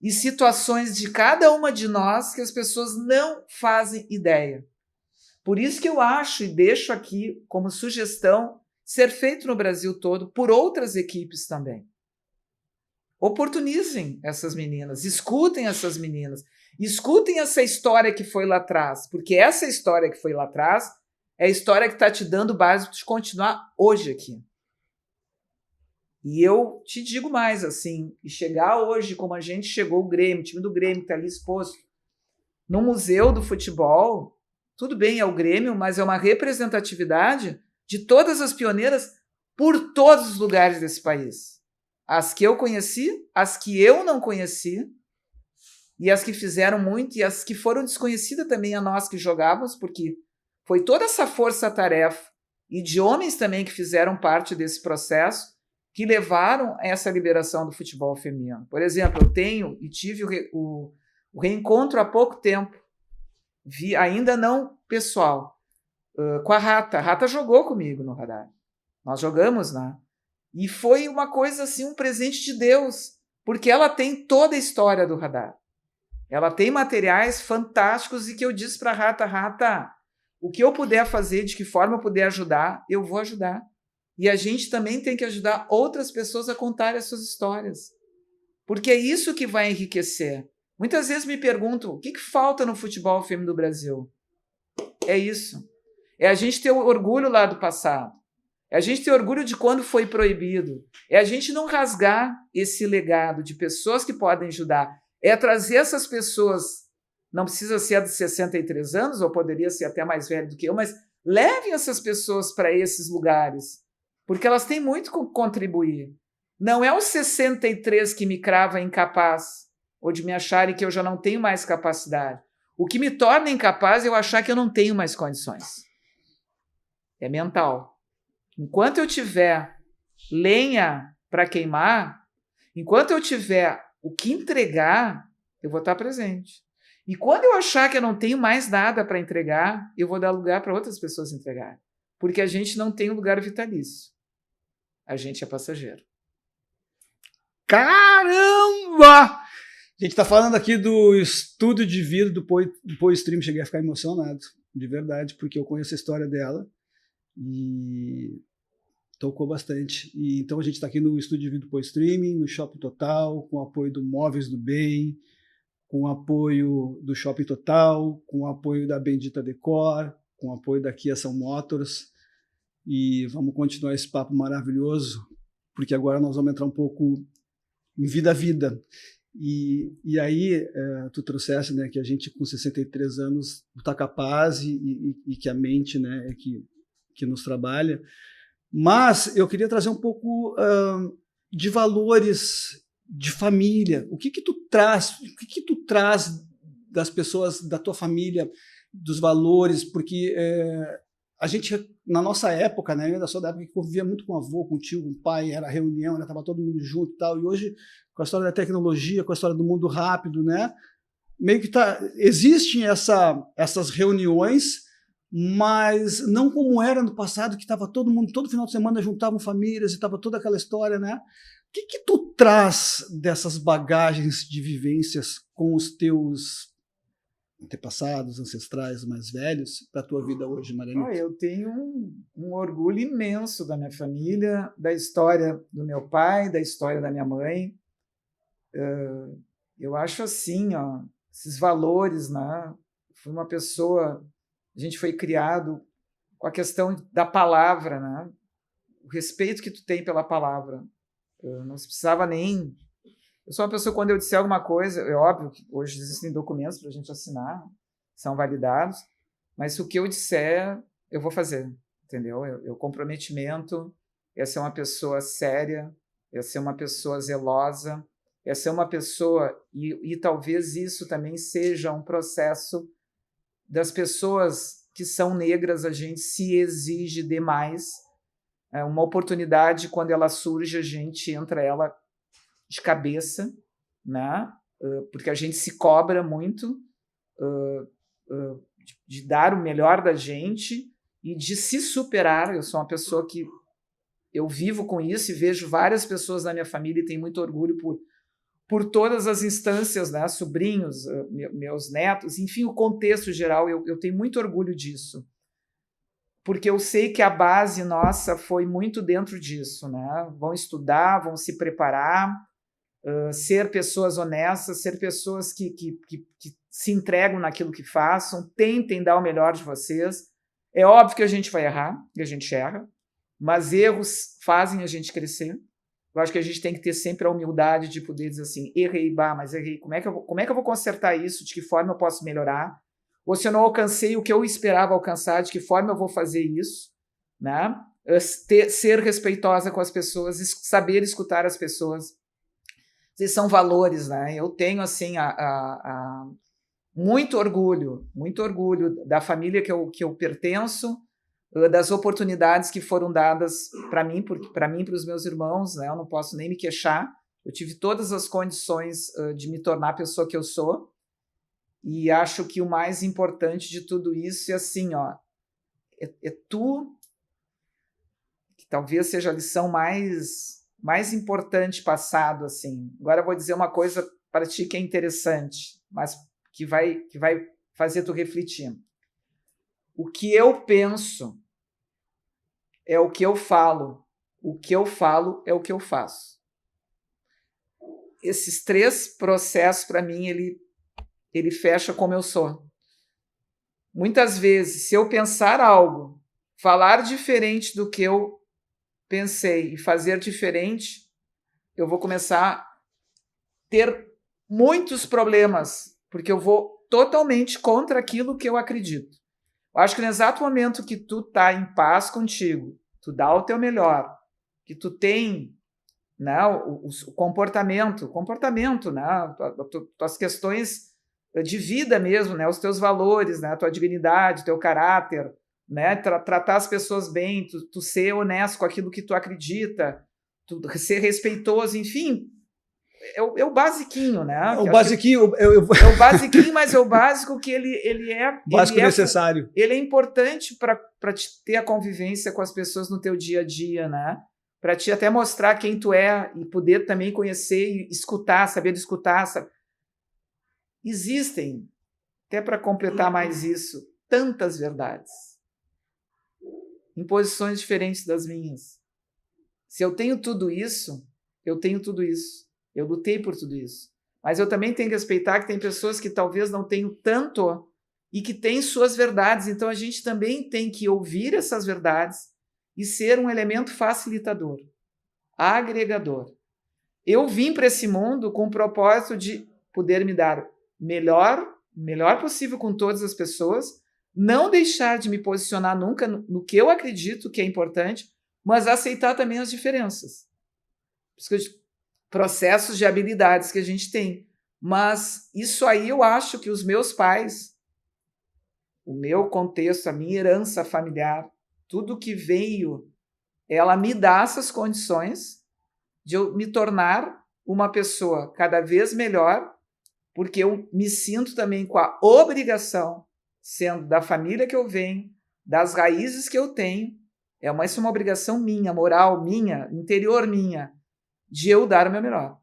e situações de cada uma de nós que as pessoas não fazem ideia. Por isso que eu acho e deixo aqui como sugestão ser feito no Brasil todo por outras equipes também. Oportunizem essas meninas, escutem essas meninas, escutem essa história que foi lá atrás, porque essa história que foi lá atrás é a história que está te dando base para te continuar hoje aqui. E eu te digo mais, assim, e chegar hoje como a gente chegou, o Grêmio, o time do Grêmio está ali exposto no Museu do Futebol, tudo bem, é o Grêmio, mas é uma representatividade de todas as pioneiras por todos os lugares desse país. As que eu conheci, as que eu não conheci, e as que fizeram muito, e as que foram desconhecidas também a nós que jogávamos, porque foi toda essa força-tarefa, e de homens também que fizeram parte desse processo, que levaram a essa liberação do futebol feminino. Por exemplo, eu tenho e tive o reencontro há pouco tempo, ainda não pessoal, com a Rata. A Rata jogou comigo no Radar. Nós jogamos, né? E foi uma coisa assim, um presente de Deus, porque ela tem toda a história do Radar. Ela tem materiais fantásticos e que eu disse para a Rata, o que eu puder fazer, de que forma eu puder ajudar, eu vou ajudar. E a gente também tem que ajudar outras pessoas a contar as suas histórias. Porque é isso que vai enriquecer. Muitas vezes me perguntam, o que falta no futebol feminino do Brasil? É isso. É a gente ter orgulho lá do passado. É a gente ter orgulho de quando foi proibido. É a gente não rasgar esse legado de pessoas que podem ajudar. É trazer essas pessoas, não precisa ser de 63 anos, ou poderia ser até mais velho do que eu, mas levem essas pessoas para esses lugares, porque elas têm muito a contribuir. Não é os 63 que me crava incapaz, ou de me acharem que eu já não tenho mais capacidade. O que me torna incapaz é eu achar que eu não tenho mais condições. É mental. Enquanto eu tiver lenha para queimar, enquanto eu tiver o que entregar, eu vou estar presente. E quando eu achar que eu não tenho mais nada para entregar, eu vou dar lugar para outras pessoas entregarem. Porque a gente não tem um lugar vitalício. A gente é passageiro. Caramba! A gente está falando aqui do estudo de vida do Poistream. Cheguei a ficar emocionado, de verdade, porque eu conheço a história dela. E tocou bastante. E, então a gente está aqui no Estúdio de Vídeo Poe Streaming, no Shopping Total, com o apoio do Móveis do Bem, com o apoio do Shopping Total, com o apoio da Bendita Decor, com o apoio da Kia São Motors. E vamos continuar esse papo maravilhoso, porque agora nós vamos entrar um pouco em vida a vida. E aí tu trouxeste, né, que a gente com 63 anos está capaz e que a mente, né, é que nos trabalha. Mas eu queria trazer um pouco de valores de família. O que tu traz das pessoas da tua família, dos valores? Porque a gente, na nossa época, né, eu sou da época que convivia muito com o avô, com o tio, com o pai, era reunião, estava todo mundo junto e tal. E hoje, com a história da tecnologia, com a história do mundo rápido, né, meio que existem essas reuniões, mas não como era no passado, que estava todo mundo, todo final de semana juntavam famílias e estava toda aquela história, né? O que tu traz dessas bagagens de vivências com os teus antepassados, ancestrais mais velhos, para a tua vida hoje, Marianita? Eu tenho um orgulho imenso da minha família, da história do meu pai, da história da minha mãe. Eu acho assim, esses valores, né? Fui uma pessoa, a gente foi criado com a questão da palavra, né? O respeito que tu tem pela palavra. Não se precisava nem... Eu sou uma pessoa, quando eu disser alguma coisa, é óbvio que hoje existem documentos para a gente assinar, são validados, mas se o que eu disser, eu vou fazer, entendeu? Eu comprometimento é ser uma pessoa séria, é ser uma pessoa zelosa, é ser uma pessoa, e talvez isso também seja um processo das pessoas que são negras, a gente se exige demais. Uma oportunidade, quando ela surge, a gente entra ela de cabeça, né? Porque a gente se cobra muito de dar o melhor da gente e de se superar. Eu sou uma pessoa que eu vivo com isso e vejo várias pessoas na minha família e tenho muito orgulho por todas as instâncias, né? Sobrinhos, meus netos, enfim, o contexto geral, eu tenho muito orgulho disso. Porque eu sei que a base nossa foi muito dentro disso, né? Vão estudar, vão se preparar, ser pessoas honestas, ser pessoas que se entregam naquilo que façam, tentem dar o melhor de vocês. É óbvio que a gente vai errar, que a gente erra, mas erros fazem a gente crescer. Eu acho que a gente tem que ter sempre a humildade de poder dizer assim, errei, mas errei, como é que eu vou consertar isso? De que forma eu posso melhorar? Ou se eu não alcancei o que eu esperava alcançar, de que forma eu vou fazer isso? Né? Ser respeitosa com as pessoas, saber escutar as pessoas. Esses são valores, né? Eu tenho, assim, muito orgulho da família que eu pertenço, das oportunidades que foram dadas para mim, e para os meus irmãos, né? Eu não posso nem me queixar. Eu tive todas as condições de me tornar a pessoa que eu sou. E acho que o mais importante de tudo isso é assim, tu, que talvez seja a lição mais importante passado, assim. Agora eu vou dizer uma coisa para ti que é interessante, mas que vai fazer tu refletir. O que eu penso é o que eu falo. O que eu falo é o que eu faço. Esses 3 processos, para mim, ele fecha como eu sou. Muitas vezes, se eu pensar algo, falar diferente do que eu pensei e fazer diferente, eu vou começar a ter muitos problemas, porque eu vou totalmente contra aquilo que eu acredito. Eu acho que no exato momento que tu tá em paz contigo, tu dá o teu melhor, que tu tem, né, o comportamento, né, tuas questões de vida mesmo, né, os teus valores, né, a tua dignidade, teu caráter, né, tratar as pessoas bem, tu ser honesto com aquilo que tu acredita, tu ser respeitoso, enfim, é o basiquinho, né? O basiquinho... É o basiquinho, mas é o básico que ele é... Básico necessário. Ele é importante para ter a convivência com as pessoas no teu dia a dia, né? Para te até mostrar quem tu é e poder também conhecer e escutar, saber escutar. Existem, até para completar mais isso, tantas verdades em posições diferentes das minhas. Se eu tenho tudo isso, eu tenho tudo isso. Eu lutei por tudo isso. Mas eu também tenho que respeitar que tem pessoas que talvez não tenham tanto e que têm suas verdades. Então, a gente também tem que ouvir essas verdades e ser um elemento facilitador, agregador. Eu vim para esse mundo com o propósito de poder me dar melhor possível com todas as pessoas, não deixar de me posicionar nunca no que eu acredito que é importante, mas aceitar também as diferenças. Processos de habilidades que a gente tem. Mas isso aí eu acho que os meus pais, o meu contexto, a minha herança familiar, tudo que veio, ela me dá essas condições de eu me tornar uma pessoa cada vez melhor, porque eu me sinto também com a obrigação, sendo da família que eu venho, das raízes que eu tenho, isso é uma obrigação minha, moral minha, interior minha, de eu dar o meu melhor.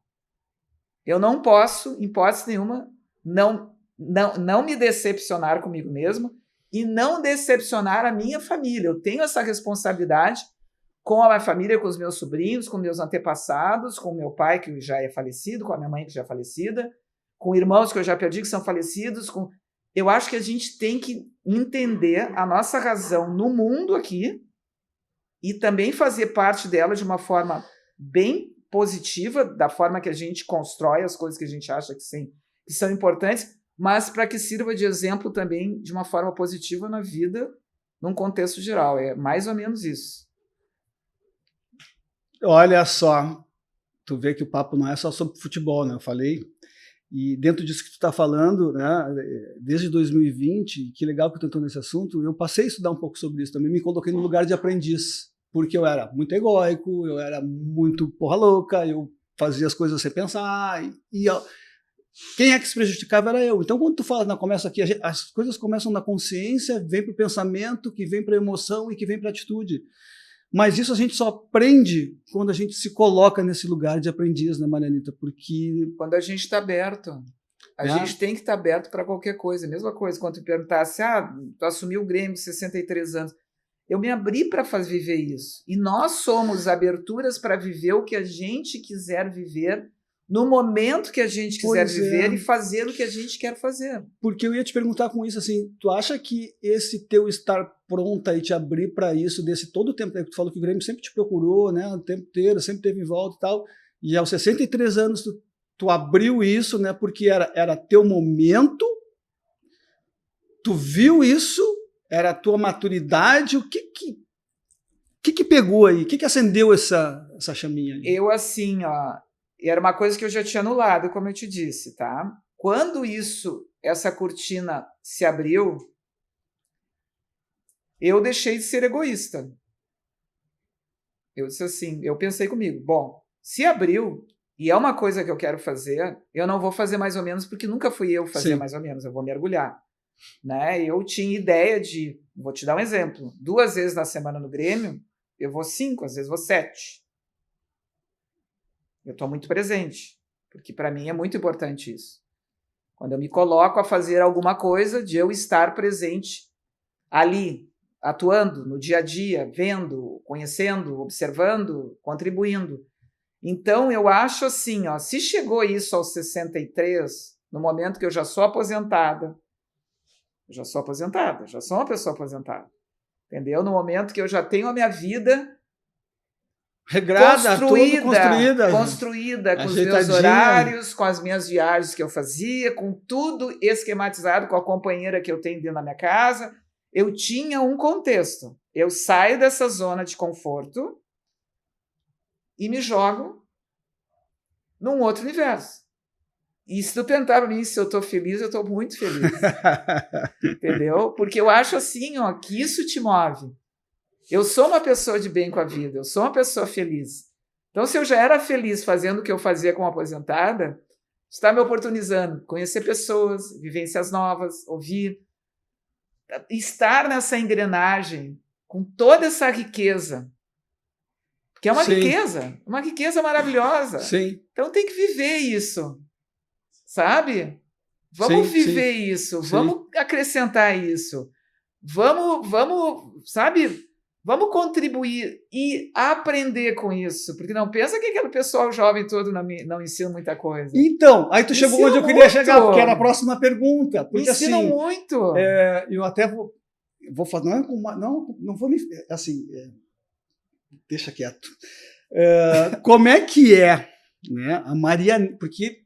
Eu não posso, em hipótese nenhuma, não me decepcionar comigo mesmo e não decepcionar a minha família. Eu tenho essa responsabilidade com a minha família, com os meus sobrinhos, com meus antepassados, com o meu pai, que já é falecido, com a minha mãe, que já é falecida, com irmãos que eu já perdi, que são falecidos. Eu acho que a gente tem que entender a nossa razão no mundo aqui e também fazer parte dela de uma forma bem positiva, da forma que a gente constrói as coisas que a gente acha que são importantes, mas para que sirva de exemplo também de uma forma positiva na vida, num contexto geral. É mais ou menos isso. Olha só, tu vê que o papo não é só sobre futebol, né? Eu falei, e dentro disso que tu está falando, né, desde 2020, que legal que tu entrou nesse assunto, eu passei a estudar um pouco sobre isso também, me coloquei no lugar de aprendiz, porque eu era muito egóico, eu era muito porra louca, eu fazia as coisas sem pensar, quem é que se prejudicava era eu. Então, quando tu fala, começa aqui, as coisas começam na consciência, vem para o pensamento, que vem para a emoção e que vem para a atitude. Mas isso a gente só aprende quando a gente se coloca nesse lugar de aprendiz, né, Marianita? Porque... Quando a gente está aberto. A gente tem que estar aberto para qualquer coisa. Mesma coisa, quando tu perguntasse, tu assumiu o Grêmio com 63 anos. Eu me abri para viver isso. E nós somos aberturas para viver o que a gente quiser viver, no momento que a gente quiser viver e fazer o que a gente quer fazer. Porque eu ia te perguntar com isso, assim, tu acha que esse teu estar pronta e te abrir para isso, desse todo o tempo, que tu falou que o Grêmio sempre te procurou, né, o tempo inteiro, sempre teve em volta e tal, e aos 63 anos tu abriu isso, né, porque era teu momento, tu viu isso, era a tua maturidade, o que pegou aí? O que acendeu essa chaminha aí? Eu, assim, era uma coisa que eu já tinha anulado, como eu te disse, tá? Quando essa cortina se abriu, eu deixei de ser egoísta. Eu disse assim, eu pensei comigo, bom, se abriu e é uma coisa que eu quero fazer, eu não vou fazer mais ou menos porque nunca fui eu fazer mais ou menos, eu vou mergulhar. Né? Eu tinha ideia vou te dar um exemplo, 2 vezes na semana no Grêmio, eu vou 5, às vezes vou 7. Eu estou muito presente, porque para mim é muito importante isso. Quando eu me coloco a fazer alguma coisa, de eu estar presente ali, atuando no dia a dia, vendo, conhecendo, observando, contribuindo. Então, eu acho assim, se chegou isso aos 63, no momento que eu já sou aposentada, já sou uma pessoa aposentada, entendeu? No momento que eu já tenho a minha vida regrada, construída, com os meus horários, com as minhas viagens que eu fazia, com tudo esquematizado, com a companheira que eu tenho dentro da minha casa. Eu tinha um contexto. Eu saio dessa zona de conforto e me jogo num outro universo. E se tu perguntar para mim se eu estou feliz, eu estou muito feliz. Entendeu? Porque eu acho assim, que isso te move. Eu sou uma pessoa de bem com a vida, eu sou uma pessoa feliz. Então, se eu já era feliz fazendo o que eu fazia como aposentada, está me oportunizando conhecer pessoas, vivências novas, ouvir, estar nessa engrenagem com toda essa riqueza, que é uma riqueza maravilhosa. Sim. Então, tem que viver isso, sabe? Vamos viver isso, vamos acrescentar isso, vamos, sabe? Vamos contribuir e aprender com isso, porque não pensa que aquele pessoal jovem todo não ensina muita coisa. Então, aí tu chegou onde eu queria chegar, porque era a próxima pergunta. Porque, ensinam assim, muito. Eu até vou falar, não vou me... Assim, deixa quieto. Como é que é, né, a Marianita? Porque,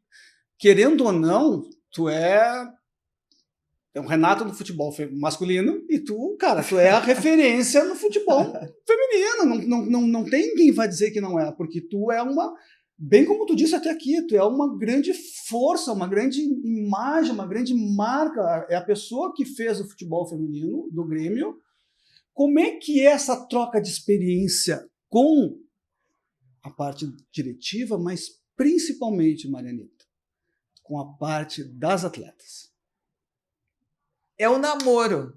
querendo ou não, tu é um Renato do futebol masculino e tu é a referência no futebol feminino. Não tem quem vai dizer que não é, porque tu é bem como tu disse até aqui, tu é uma grande força, uma grande imagem, uma grande marca, é a pessoa que fez o futebol feminino do Grêmio. Como é que é essa troca de experiência com a parte diretiva, mas principalmente, Marianita, com a parte das atletas? É o namoro.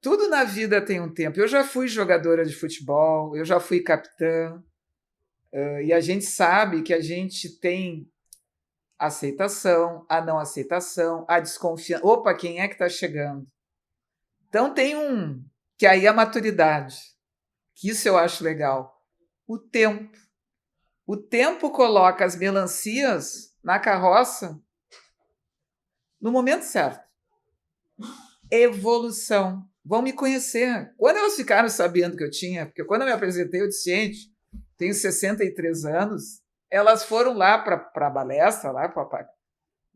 Tudo na vida tem um tempo. Eu já fui jogadora de futebol, eu já fui capitã, e a gente sabe que a gente tem aceitação, a não aceitação, a desconfiança. Opa, quem é que está chegando? Então tem que aí é a maturidade, que isso eu acho legal. O tempo. O tempo coloca as melancias na carroça no momento certo. Evolução. Vão me conhecer. Quando elas ficaram sabendo que eu tinha, porque quando eu me apresentei, eu disse, gente, tenho 63 anos, elas foram lá para a balestra,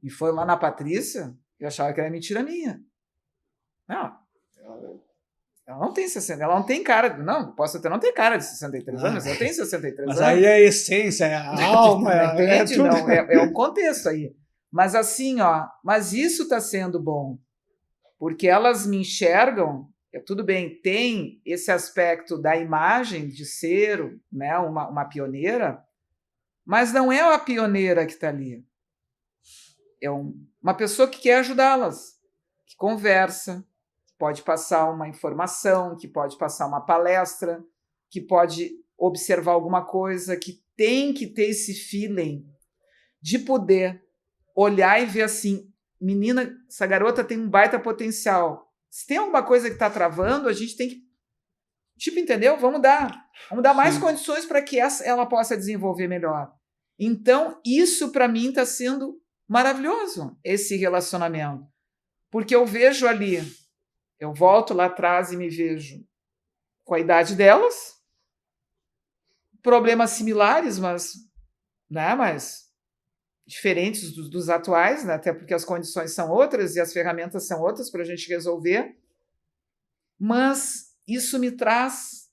e foram lá na Patrícia, e achavam que era mentira minha. Não, ela não tem 60, ela não tem cara, não tem cara de 63 anos, mas eu tenho 63 anos. Mas aí é a essência, é a alma, é o contexto aí. Mas assim, mas isso está sendo bom. Porque elas me enxergam, tudo bem, tem esse aspecto da imagem de ser, né, uma pioneira, mas não é a pioneira que está ali. É uma pessoa que quer ajudá-las, que conversa, que pode passar uma informação, que pode passar uma palestra, que pode observar alguma coisa, que tem que ter esse feeling de poder olhar e ver assim, menina, essa garota tem um baita potencial. Se tem alguma coisa que está travando, a gente tem que... entendeu? Vamos dar mais condições para que ela possa desenvolver melhor. Então, isso para mim está sendo maravilhoso, esse relacionamento. Porque eu vejo ali, eu volto lá atrás e me vejo com a idade delas, problemas similares, mas diferentes dos atuais, né? Até porque as condições são outras e as ferramentas são outras para a gente resolver. Mas isso me traz...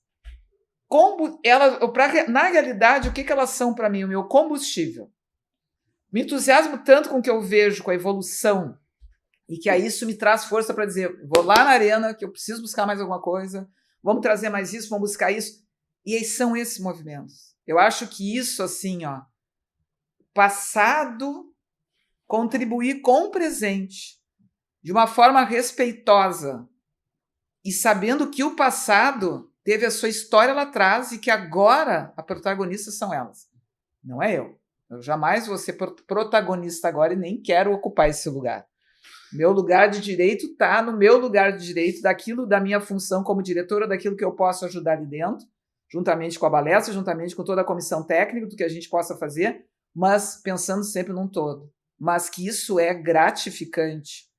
na realidade, o que elas são para mim? O meu combustível. Me entusiasmo tanto com o que eu vejo, com a evolução, e que aí isso me traz força para dizer, vou lá na arena, que eu preciso buscar mais alguma coisa, vamos trazer mais isso, vamos buscar isso. E aí são esses movimentos. Eu acho que isso, assim, passado, contribuir com o presente de uma forma respeitosa e sabendo que o passado teve a sua história lá atrás e que agora a protagonista são elas. Não é eu. Eu jamais vou ser protagonista agora e nem quero ocupar esse lugar. Meu lugar de direito está no meu lugar de direito, da minha função como diretora, daquilo que eu posso ajudar ali dentro, juntamente com a balestra, juntamente com toda a comissão técnica, do que a gente possa fazer, mas pensando sempre num todo. Mas que isso é gratificante.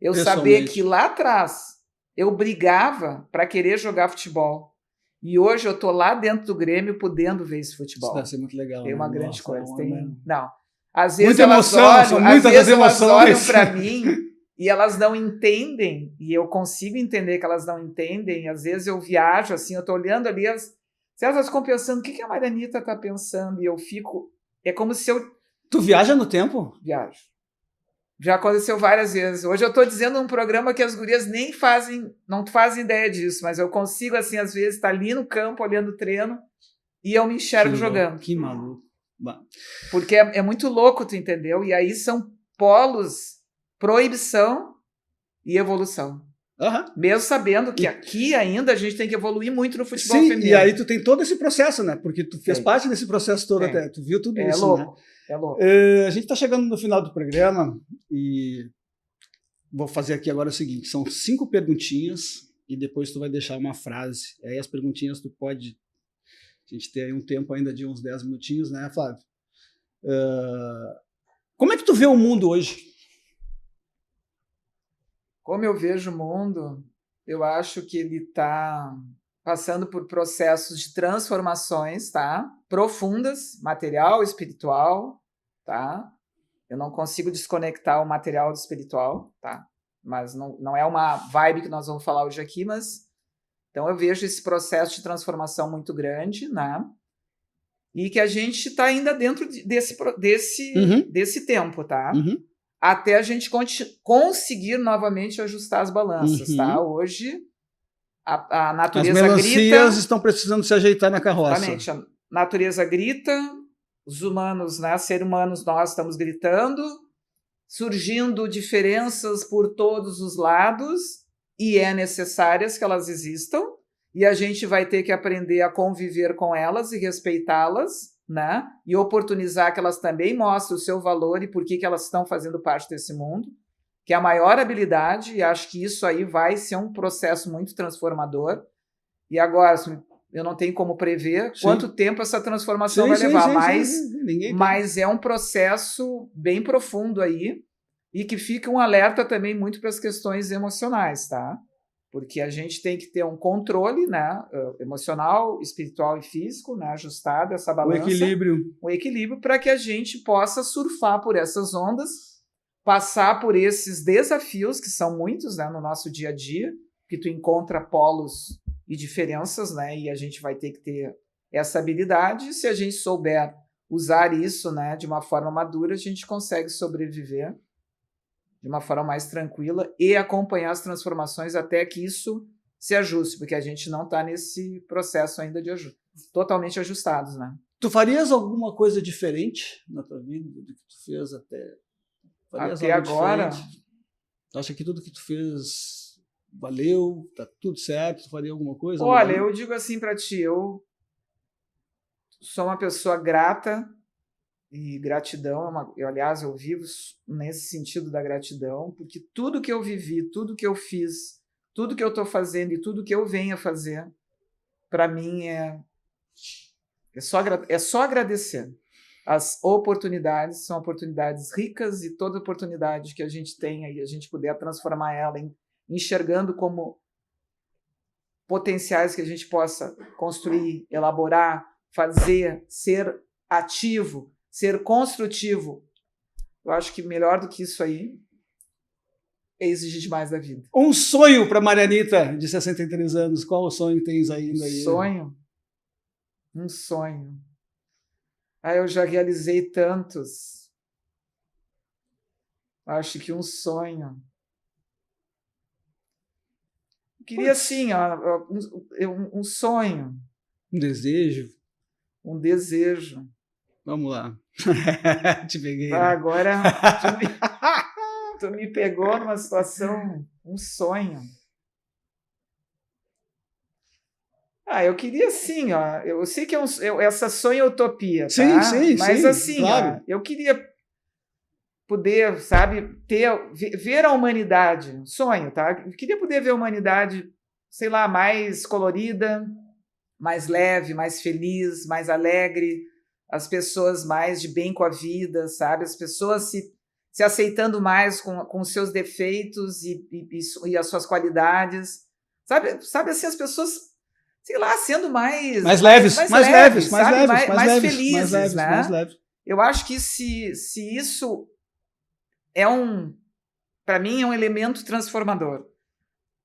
Eu saber que lá atrás eu brigava para querer jogar futebol. E hoje eu estou lá dentro do Grêmio podendo ver esse futebol. Isso deve ser muito legal. Tem uma grande coisa. Não. Às vezes elas olham para mim e elas não entendem, e eu consigo entender que elas não entendem. Às vezes eu viajo, assim, eu estou olhando ali, elas ficam pensando, o que a Marianita está pensando? E eu fico... É como se eu... Tu viaja no tempo? Viajo. Já aconteceu várias vezes. Hoje eu estou dizendo num programa que as gurias não fazem ideia disso, mas eu consigo, assim, às vezes, estar ali no campo, olhando o treino, e eu me enxergo jogando. Que maluco. Porque é muito louco, tu entendeu? E aí são polos, proibição e evolução. Uhum. Mesmo sabendo que aqui ainda a gente tem que evoluir muito no futebol feminino. E aí tu tem todo esse processo, né? Porque tu fez parte desse processo todo até. Tu viu tudo isso, louco. né? É louco. A gente está chegando no final do programa e vou fazer aqui agora o seguinte, são 5 perguntinhas e depois tu vai deixar uma frase. Aí as perguntinhas tu pode... A gente tem aí um tempo ainda de uns 10 minutinhos, né, Flávio? Como é que tu vê o mundo hoje? Como eu vejo o mundo, eu acho que ele está passando por processos de transformações, tá? Profundas, material, espiritual, tá? Eu não consigo desconectar o material do espiritual, tá? Mas não é uma vibe que nós vamos falar hoje aqui, mas... Então eu vejo esse processo de transformação muito grande, né? E que a gente está ainda dentro desse tempo, tá? Uhum. Até a gente conseguir novamente ajustar as balanças, tá? Hoje, a natureza grita... As melancias estão precisando se ajeitar na carroça. Exatamente. A natureza grita, os humanos, né, seres humanos, nós estamos gritando, surgindo diferenças por todos os lados, e é necessárias que elas existam, e a gente vai ter que aprender a conviver com elas e respeitá-las, né? E oportunizar que elas também mostrem o seu valor e por que elas estão fazendo parte desse mundo, que é a maior habilidade, e acho que isso aí vai ser um processo muito transformador. E agora, eu não tenho como prever quanto tempo essa transformação vai levar, mas é um processo bem profundo aí, e que fica um alerta também muito para as questões emocionais, tá? Porque a gente tem que ter um controle, né, emocional, espiritual e físico, né, ajustado, essa balança. O equilíbrio para que a gente possa surfar por essas ondas, passar por esses desafios, que são muitos, né, no nosso dia a dia, que tu encontra polos e diferenças, né, e a gente vai ter que ter essa habilidade. E se a gente souber usar isso, né, de uma forma madura, a gente consegue sobreviver de uma forma mais tranquila e acompanhar as transformações até que isso se ajuste, porque a gente não está nesse processo ainda de totalmente ajustados, né? Tu farias alguma coisa diferente na tua vida do que tu fez até agora? Diferente? Tu acha que tudo que tu fez valeu, tá tudo certo? Tu faria alguma coisa? Olha, eu digo assim para ti, eu sou uma pessoa grata. E gratidão, aliás, eu vivo nesse sentido da gratidão, porque tudo que eu vivi, tudo que eu fiz, tudo que eu estou fazendo e tudo que eu venho a fazer, para mim é só agradecer. As oportunidades são oportunidades ricas, e toda oportunidade que a gente tenha e a gente puder transformar ela enxergando como potenciais que a gente possa construir, elaborar, fazer, ser ativo, ser construtivo. Eu acho que melhor do que isso aí é exigir demais da vida. Um sonho para Marianita, de 63 anos. Qual o sonho que tens ainda aí? Um sonho. Eu já realizei tantos. Acho que um sonho. Eu queria, assim, um sonho. Um desejo. Um desejo. Vamos lá. Te peguei. Agora tu me pegou numa situação, um sonho. Eu queria assim, eu sei que essa sonho é utopia, tá? Sim, mas assim, claro. Eu queria poder, sabe, ver a humanidade, sonho, tá? Eu queria poder ver a humanidade, sei lá, mais colorida, mais leve, mais feliz, mais alegre, as pessoas mais de bem com a vida, sabe? As pessoas se aceitando mais com os seus defeitos e as suas qualidades, sabe assim, as pessoas, sei lá, sendo mais leves, mais felizes, né? Mais leves. Eu acho que se isso para mim é um elemento transformador.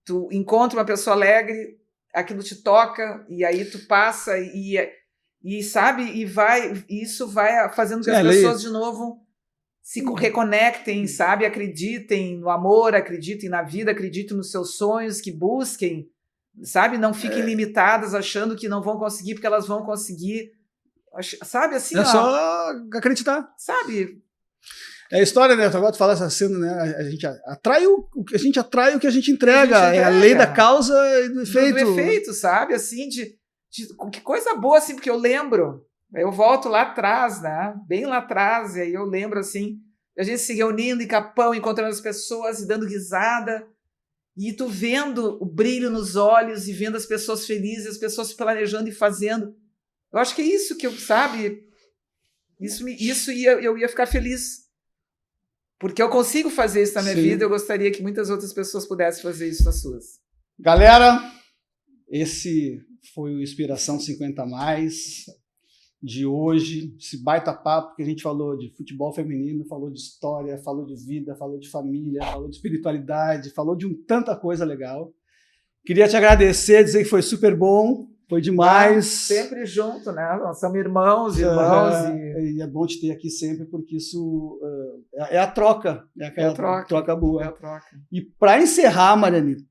Tu encontra uma pessoa alegre, aquilo te toca, e aí tu passa e sabe, e isso vai fazendo que as pessoas de novo se reconectem, sabe, acreditem no amor, acreditem na vida, acreditem nos seus sonhos, que busquem, sabe, não fiquem limitadas achando que não vão conseguir, porque elas vão conseguir, sabe, assim, só acreditar, sabe. É a história, né? Agora tu fala essa cena, né? A gente atrai o que a gente entrega. É a lei da causa e do efeito. Do efeito, sabe, assim, que coisa boa, assim, porque eu lembro, eu volto lá atrás, né, bem lá atrás, e aí eu lembro, assim, a gente se reunindo em Capão, encontrando as pessoas e dando risada, E tu vendo o brilho nos olhos e vendo as pessoas felizes, as pessoas planejando e fazendo. Eu acho que é isso que eu, sabe? Eu ia ficar feliz. Porque eu consigo fazer isso na minha vida, eu gostaria que muitas outras pessoas pudessem fazer isso nas suas. Galera, esse foi o Inspiração 50 Mais de hoje, esse baita papo que a gente falou de futebol feminino, falou de história, falou de vida, falou de família, falou de espiritualidade, falou de tanta coisa legal. Queria te agradecer, dizer que foi super bom. Foi demais. Sempre junto, né? Nós somos irmãos. E é bom te ter aqui sempre, porque isso é a troca. É aquela troca boa. É a troca. E para encerrar, Marianita,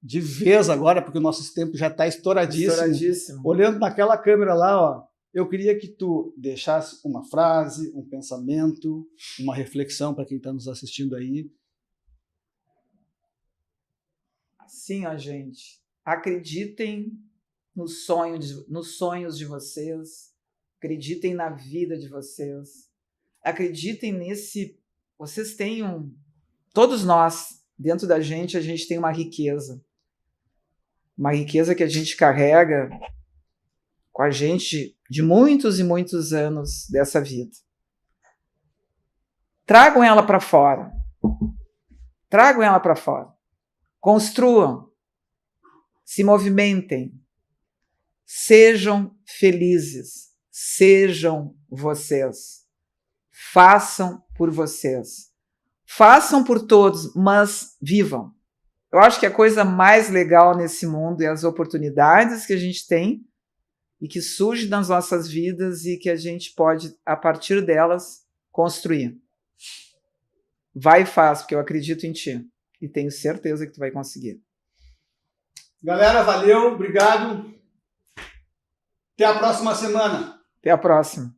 de vez agora, porque o nosso tempo já está estouradíssimo. Olhando naquela câmera lá, ó, eu queria que tu deixasse uma frase, um pensamento, uma reflexão para quem está nos assistindo aí. Assim, ó, gente. Acreditem nos sonhos de vocês, acreditem na vida de vocês, acreditem vocês têm todos nós, dentro da gente, a gente tem uma riqueza que a gente carrega com a gente de muitos e muitos anos dessa vida. Tragam ela para fora, construam, se movimentem, sejam felizes, sejam vocês, façam por vocês, façam por todos, mas vivam. Eu acho que a coisa mais legal nesse mundo é as oportunidades que a gente tem e que surgem nas nossas vidas e que a gente pode, a partir delas, construir. Vai e faz, porque eu acredito em ti e tenho certeza que tu vai conseguir. Galera, valeu, obrigado. Até a próxima semana. Até a próxima.